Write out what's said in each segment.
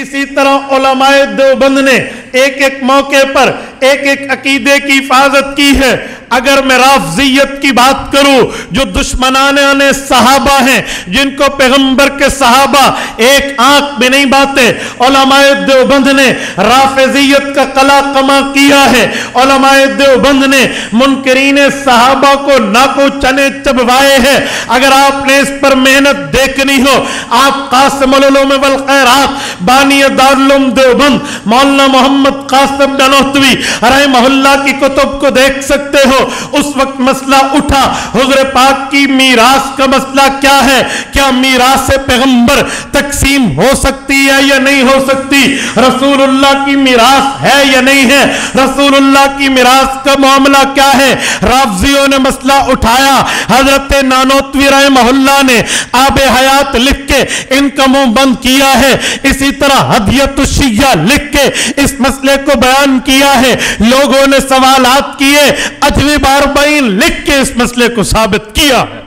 اسی طرح علماء دیوبند نے ایک ایک موقع پر ایک ایک عقیدے کی حفاظت کی ہے. اگر میں رافضیت کی بات کروں جو دشمنان صحابہ ہیں، جن کو پیغمبر کے صحابہ ایک آنکھ میں نہیں باتے، علماء دیوبند نے رافضیت کا قلع قمع کیا ہے. علماء دیوبند نے منکرین صحابہ کو ناکو چنے چبوائے ہیں. اگر آپ نے اس پر محنت دیکھنی ہو، آپ قاسم العلوم والخیرات بانی دارالعلوم دیوبند مولانا محمد قاسم نانوتوی رحمہ اللہ کی کتب کو دیکھ سکتے ہو. اس وقت مسئلہ اٹھا حضور پاک کی میراث کا مسئلہ کیا ہے، کیا میراث پیغمبر تقسیم ہو سکتی ہے یا نہیں ہو سکتی، رسول اللہ کی میراث ہے یا نہیں ہے، رسول اللہ کی میراث کا معاملہ کیا ہے. رافضیوں نے مسئلہ اٹھایا، حضرت نانوتوی رحمہ اللہ نے آب حیات لکھ کے ان کا منہ بند کیا ہے. اسی طرح ہدیۃ الشیعہ لکھ کے اس مسئلے کو بیان کیا ہے. لوگوں نے سوالات کیے، اجوی باربعین لکھ کے اس مسئلے کو ثابت کیا ہے.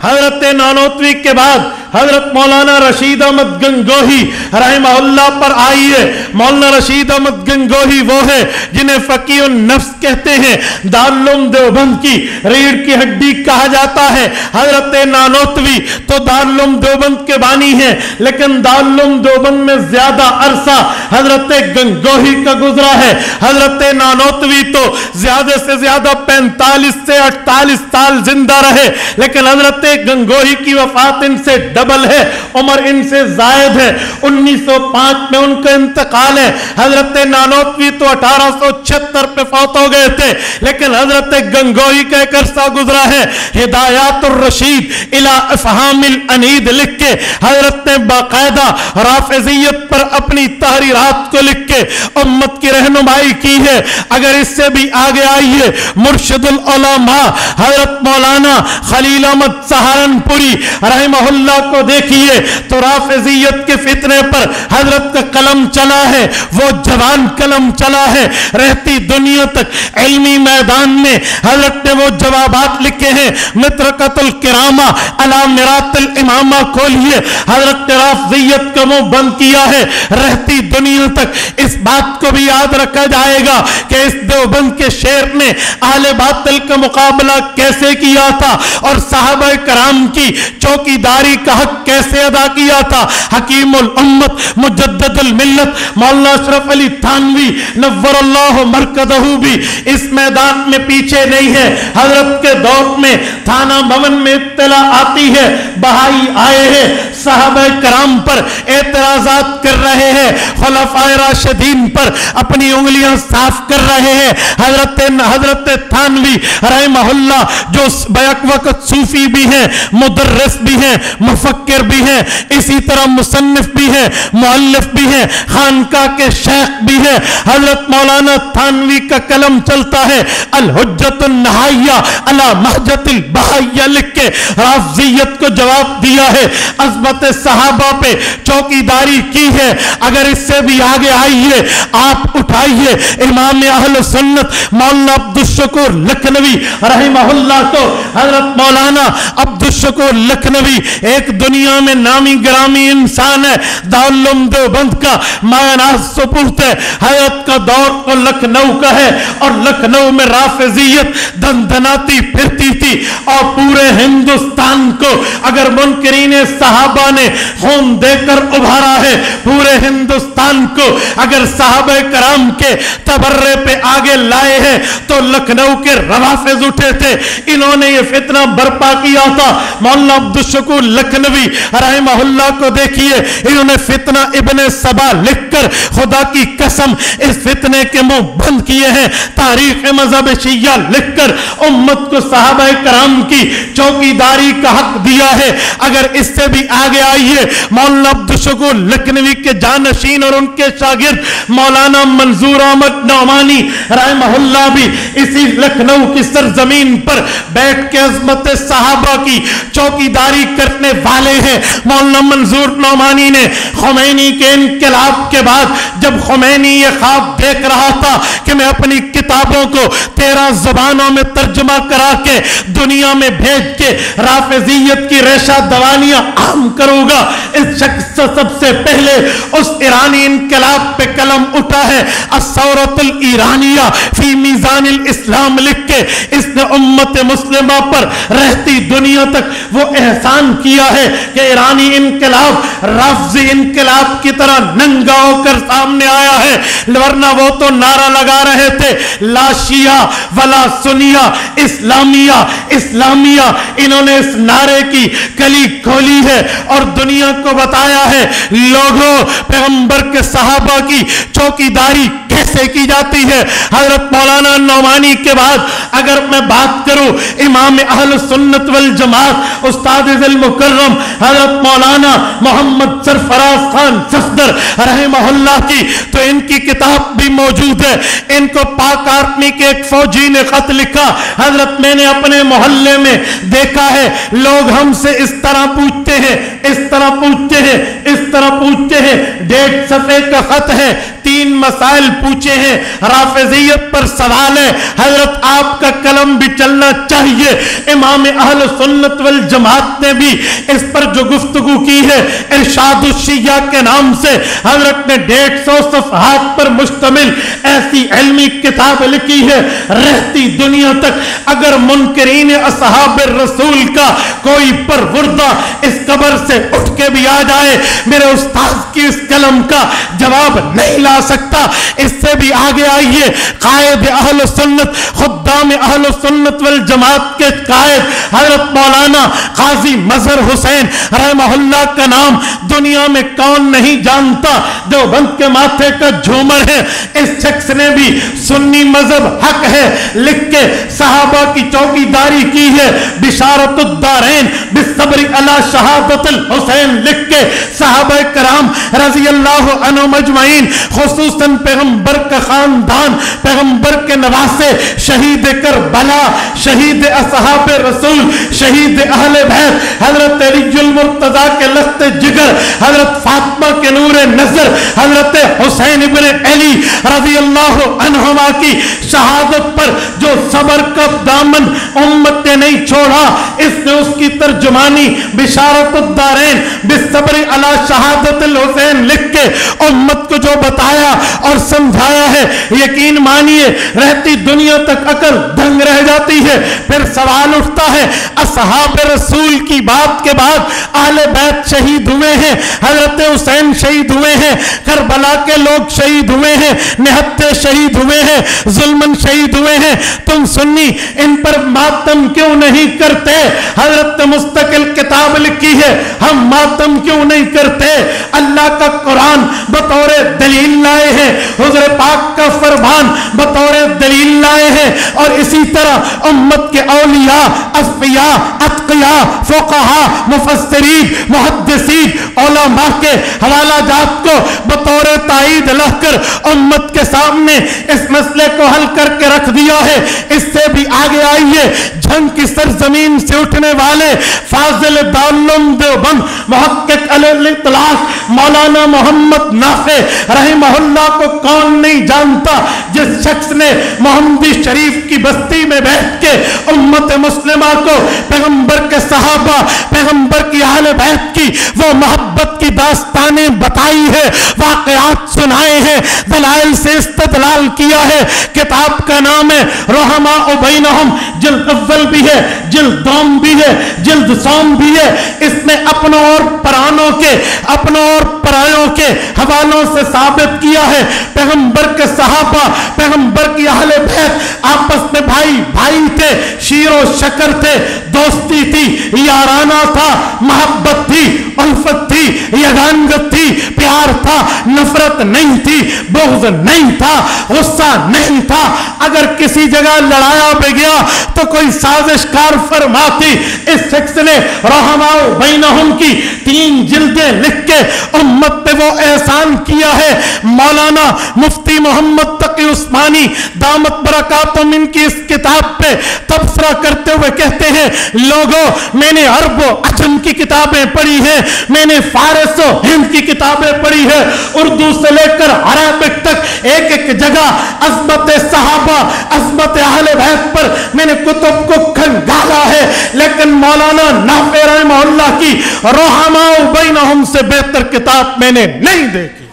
حضرت نانوتوی کے بعد حضرت مولانا رشید احمد گنگوہی رحمہ اللہ پر آئی ہے. مولانا رشید احمد گنگوہی وہ ہے جنہیں فقیہ النفس کہتے ہیں، دارالعلوم دیوبند کی ریڑھ کی ہڈی کہا جاتا ہے. حضرت نانوتوی تو دارالعلوم دیوبند کے بانی ہیں، لیکن دارالعلوم دیوبند میں زیادہ عرصہ حضرت گنگوہی کا گزرا ہے. حضرت نانوتوی تو زیادہ سے زیادہ 45 سے 48 سال زندہ رہے، لیکن حضرت گنگوہی کی وفات ان سے ڈبل ہے، عمر ان سے زائد ہے. 1905 میں ان کا انتقال ہے. حضرت نانوتوی تو 1876 پہ فوت ہو گئے تھے، لیکن حضرت گنگوہی کا ایک عرصہ گزرا ہے. ہدایات الرشید الى افہام الانید لکھ کے حضرت نے باقاعدہ رافضیت پر اپنی تحریرات کو لکھ کے امت کی رہنمائی کی ہے. اگر اس سے بھی آگے آئیے، مرشد العلماء حضرت مولانا خلیل احمد سہارنپوری رحمہ اللہ کو دیکھیے تو رافضیت کے فتنے پر حضرت کا قلم چلا ہے، وہ جوان قلم چلا ہے. رہتی دنیا تک علمی میدان میں حضرت نے وہ جوابات لکھے ہیں. مترکۃ الکرامہ علی مرات الامامہ کھولیے، حضرت نے رافضیت کا منہ بند کیا ہے. رہتی دنیا تک اس بات کو بھی یاد رکھا جائے گا کہ اس دیوبند کے شیر نے اہل باطل کا مقابلہ کیسے کیا تھا اور صحابہ کرام کی چوکیداری کا حق کیسے ادا کیا تھا. حکیم الامت مجدد الملت مولانا اشرف علی تھانوی نور اللہ مرکزہ بھی اس میدان میں پیچھے نہیں ہے. حضرت کے دور میں تھانہ بھون میں اطلاع آتی ہے بہائی آئے ہیں، صحابہ کرام پر اعتراضات کر رہے ہیں، خلفائے راشدین پر اپنی انگلیاں صاف کر رہے ہیں. حضرت تھانوی رحمہ اللہ جو بیک وقت صوفی بھی ہیں، مدرس بھی ہیں، مفکر بھی ہیں، اسی طرح مصنف بھی ہیں، مؤلف بھی ہیں، خانقاہ کے شیخ بھی ہیں. حضرت مولانا تھانوی کا قلم چلتا ہے الحجت النہائیہ علی مہجت البہائیہ لکھ کے رافضیت کو جواب دیا ہے. عظمت صحابہ پہ چوکیداری کی ہے. اگر اس سے بھی آگے آئیے، آپ اٹھائیے امام اہل سنت مولانا عبدالشکور لکھنوی رحمہ اللہ کو. حضرت مولانا عبدالشکور لکھنوی ایک دنیا میں نامی گرامی انسان ہے، دارالعلوم دیوبند کا مایاناز سپوت ہے. حضرت کا دور تو لکھنؤ کا ہے اور لکھنؤ میں رافضیت دندناتی پھرتی تھی اور پورے ہندوستان کو اگر منکرین صحابہ نے خون دے کر ابھارا ہے، پورے ہندوستان کو اگر صحابہ کرام کے تبرے پہ آگے لائے ہیں تو لکھنؤ کے روافض اٹھے تھے. انہوں نے یہ فتنہ برپا کیا تھا. مولانا عبدالشکور لکھنوی رحمہ اللہ کو دیکھیے، انہوں نے فتنہ ابن سبا لکھ کر خدا کی قسم اس فتنے کے منہ بند کیے ہیں. تاریخ مذہب شیعہ لکھ کر امت کو صحابہ کرام کی چوکیداری کا حق دیا ہے. اگر اس سے بھی آگے آئیے، مولانا عبدالشکور لکھنوی کے جانشین اور ان کے شاگرد مولانا منظور احمد نعمانی رحمہ اللہ بھی اسی لکھنؤ کی سرزمین پر بیٹھ کے عظمت صحابہ کی چوکیداری کرنے والے वाले हैं। मौलाना मंजूर नौमानी ने खुमैनी के इनकलाब के बाद जब खुमैनी ये ख्वाब देख रहा था कि मैं अपनी किताबों को 13 ज़बानों में तर्जुमा करा के दुनिया में भेज के राफिजियत की रेशा दवानियां आम करूंगा, इस शख्स से सबसे पहले उस ईरानी इनकलाब पे कलम उठा है अस्सौरतुल ईरानिया फी मीज़ानिल इस्लाम लिख के इसने उम्मत मुस्लिमा पर रहती दुनिया तक वो एहसान किया है कि ईरानी इनकलाब राफिजी इनकलाब की तरह नंगा होकर सामने आया है। वरना वो तो नारा लगा रहे थे ला शिया वला सुनिया इस्लामिया इस्लामिया। इन्होंने इस नारे की कली खोली है और दुनिया को बताया है लोगों पैगंबर के सहाबा की चौकीदारी कैसे की जाती है। हजरत मौलाना नौमानी के बाद अगर मैं बात करूं इमाम अहल सुन्नत वल जमात उस्ताद अल मुकर्रम हजरत मौलाना मोहम्मद सरफराज खान सफदर रहमहुल्लाह की, तो इनकी किताब भी मौजूद है। इनको पाक आर्मी के एक फौजी ने खत लिखा, हजरत मैंने अपने मोहल्ले में देखा है लोग हमसे इस तरह पूछते हैं, इस तरह पूछते हैं, इस तरह पूछते हैं। 1.5 सफ़े का खत है, 3 मसाइल पूछे हैं, राफिजियत पर सवाल है। हजरत आपका कलम भी चलना चाहिए। इमाम अहल सुन्नत वल जमात ने भी इस पर जो गुफ्तगू की है इरशादुश शिया के नाम से हजरत ने 150 सफ़हात पर मुश्तमिल ऐसी इल्मी किताब लिखी है। रहती दुनिया तक अगर मुनकरीन असहाब रसूल का कोई परवुर्दा इस कब्र से उठ के भी आ जाए मेरे उस्ताद की इस कलम का जवाब नहीं ला सकता। इससे भी आगे आइए कायद अहल सुन्नत खुद्दाम अहल सुन्नत वल जमात के कायद हजरत मौलाना काजी मजहर हुसैन रहमहुल्लाह का नाम दुनिया में कौन नहीं जानता, देवबंद के माथे का झूमर है। इस शख्स ने भी सुन्नी मजहब हक है लिख के सहाबा की चौकीदारी की है। बिशारतुद्दारैन बिस्सब्र अला शहादतुल हुसैन लिख के सहाबा कराम रज़ी अल्लाह अन्हुम अजमईन खुसूसन पैगंबर का खानदान पैगंबर के नवासे शहीद करबला शहीद असहाब रसूल शहीद अहले बैत हजरत अलीजुल मुर्तजा के लख्त जिगर हजरत फातिमा के नूर नजर हजरत हुसैन इब्न अली रज़ी अल्लाह अन्हुमा की शहादत पर जो सबर का दामन उम्मत ने नहीं छोड़ा, इसने उसकी तर्जुमानी बिशारतुद्दारैन बिस्सब्र अला शहादतुल हुसैन लिख के उम्मत को जो बताया और समझाया है, यकीन मानिए रहती दुनिया तक अकल दंग रह जाती है। फिर सवाल उठता है असहाब रसूल की बात के बाद अहले बैत शहीद हुए हैं, हजरत हुसैन शहीद हुए हैं, करबला के लोग शहीद हुए हैं, निहत्ते शहीद हुए हैं, जुल्मन शहीद हुए हैं, तुम सुन्नी इन पर मातम क्यों नहीं करते? हजरत ने मुस्तकिल किताब लिखी है, हम मातम क्यों नहीं करते? अल्लाह का कुरान बतौर दलील लाए हैं, हुज़ूर पाक का फरमान बतौर दलील लाए हैं, और इसी तरह उम्मत के औलिया अस्फिया अत्किया फुक़हा मुफस्सिरीन मुहद्दिसीन उलमा के हवाला जात को बतौर ताईद लहकर उम्मत के सामने इस मसले को हल करके रख दिया है। इससे भी आगे आइए, जंग की सरजमीन से उठने वाले फाजिल दारुल देवबंद मुहक्किक अल-इत्लाफ मौलाना मोहम्मद नाफे रहमहुल्लाह को कौन नहीं जानता, जिस शख्स ने मोहम्मदी शरीफ की बस्ती में बैठ के उम्मत मुस्लिमा को पैगंबर के सहाबा पैगंबर की अहले बैत की वो मोहब्बत की दास्तानें बताई है, वाक़यात सुनाए हैं, दलाइल से इस्तदलाल किया है। किताब का नाम है रहमा बैनहुम, जिल्द अव्वल भी है, जिल्द दोम भी है, जिल्द सोम भी है। इसने अपनों और परानों के अपनों और परायों के हवालों से साबित किया है पैगंबर के सहाबा पैगंबर की अहले बैत आपस में भाई भाई थे, शीरो शकर थे, दोस्ती थी, याराना था, मोहब्बत थी, उल्फत थी, यगानगत थी, प्यार प्यार था, नफरत नहीं थी, बुग़्ज़ नहीं था, गुस्सा नहीं था। अगर किसी जगह लड़ाया भी गया तो कोई साजिशकार फरमाती। इस शख्स ने रहमाओ बैनहुम की 3 जिल्दें लिख के उम्मत पे वो एहसान किया है। मौलाना मुफ्ती मोहम्मद तकी उस्मानी दामत बरकातुहुम इनकी इस किताब पे तबसरा करते हुए कहते हैं, लोगों, मैंने अरबो अजम की किताबें पढ़ी हैं, मैंने फारसो हिंद की किताबें पढ़ी है, उर्दू से लेकर अरबिक तक एक एक जगह अज़मत सहाबा, अज़मत अहले बैत पर मैंने कुतुब को खंगाला है, लेकिन मौलाना नाफ़े रहमहुल्लाह की रहमाओ बैनहुम से बेहतर किताब मैंने नहीं देखी।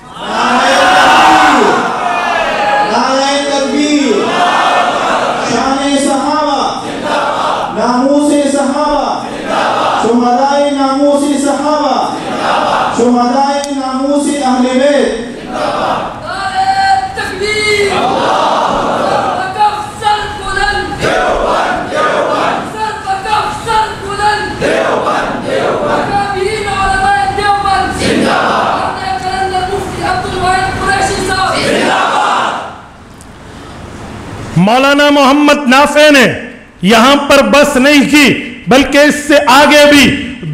मौलाना मोहम्मद नाफे ने यहां पर बस नहीं की, बल्कि इससे आगे भी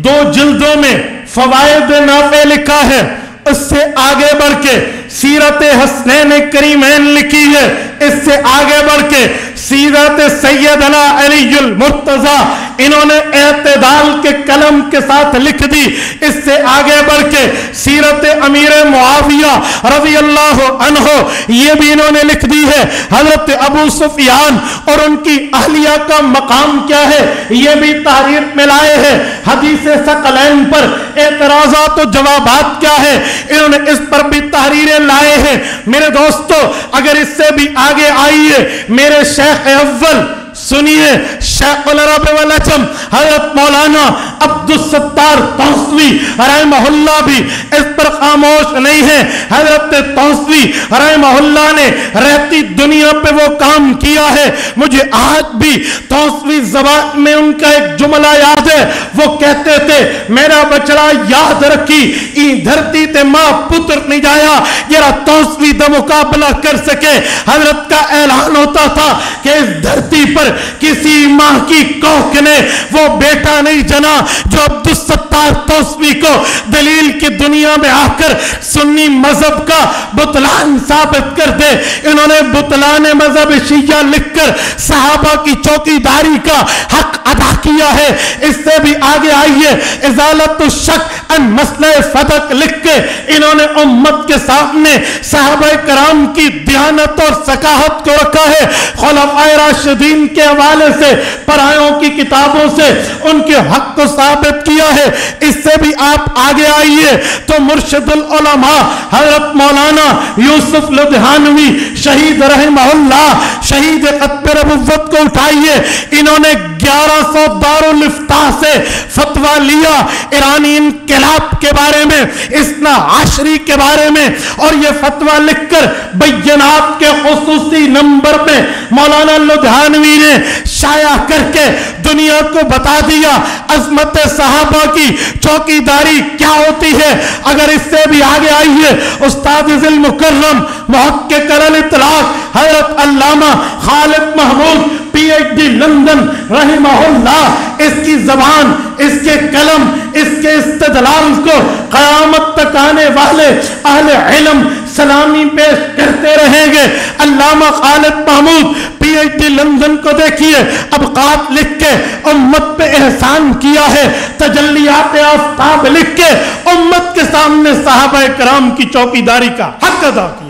2 जिल्दों में फवायद नाफे लिखा है। उससे आगे बढ़ के सीरत हसनैन करीमैन लिखी है। इससे आगे बढ़ के सीरत सैयदना अलीयुल मुर्तजा इन्होंने एतदाल के कलम के साथ लिख दी। इससे आगे बढ़ के सीरत अमीर मुआविया रज़ी अल्लाह अन्हो ये भी इन्होंने लिख दी है। हजरत अबू सुफियान और उनकी अहलिया का मकाम क्या है ये भी तहरीर में लाए हैं। हदीस सकलैन पर एतराज़ात और जवाबात क्या है इन्होंने इस पर भी तहरीरें लाए हैं। मेरे दोस्तों, अगर इससे भी आगे आइए, मेरे शेख अव्वल सुनिए, शेखुल अरब वल अजम हजरत मौलाना अब्दुल सत्तार तौसवी रहमहुल्लाह भी इस पर खामोश नहीं है। हजरत तौसवी रहमहुल्लाह ने रहती दुनिया पे वो काम किया है। मुझे आज भी तौसवी ज़बान में उनका एक जुमला याद है। वो कहते थे, मेरा बचड़ा याद रखी ई धरती ते मां पुत्र नहीं जाया जरा तौसवी दा मुकाबला कर सके। हजरत का ऐलान होता था कि इस धरती पर किसी मां की कोख ने वो बेटा नहीं जना जो अब्दुल सत्तार तौसवी को दलील की दुनिया में आकर सुन्नी मजहब का बुतलान साबित कर दे। इन्होंने बुतलान मजहब शिया लिखकर सहाबा की चौकीदारी का हक अदा किया है। इससे भी आगे आइए, इजालत शक अन मसले फदक लिख के इन्होंने उम्मत के सामने सहाबा कराम की दियानत और सकाहत को रखा है। खुलफाए राशिदीन के हवाले से परायों की किताबों से उनके हक को साबित किया है। इससे भी आप आगे आइए तो मुर्शिदुल उलमा हजरत मौलाना यूसुफ लुधियानवी शहीद रहमहुल्लाह शहीद खत्म नबुव्वत को उठाइए। इन्होंने 1100 दारुल इफ्ताह से फतवा लिया ईरानी इनकलाब के बारे में, इस्ना आशरी के बारे में, और ये फतवा लिखकर बैयनात के खुसूसी नंबर में मौलाना लुधियानवी ने शाया करके दुनिया को बता दिया अजमत सहाबा की चौकीदारी क्या होती है। अगर इससे भी आगे आइए, उस्ताद जिल मुकर्रम मुहक्किक अल इतलाक हजरत अल्लामा खालिद महमूद PhD लंदन रहमहुल्लाह इसकी जबान, इसके कलम, इसके इस्तदलाल को क़यामत तक आने वाले अहले इल्म सलामी पेश करते रहेंगे। अल्लामा खालिद महमूद PhD लंदन को देखिए, अबकात लिख के उम्मत पे एहसान किया है। तजल्लियात आफ्ताब लिख के उम्मत के सामने सहाबा कराम की चौकीदारी का हक अदा किया।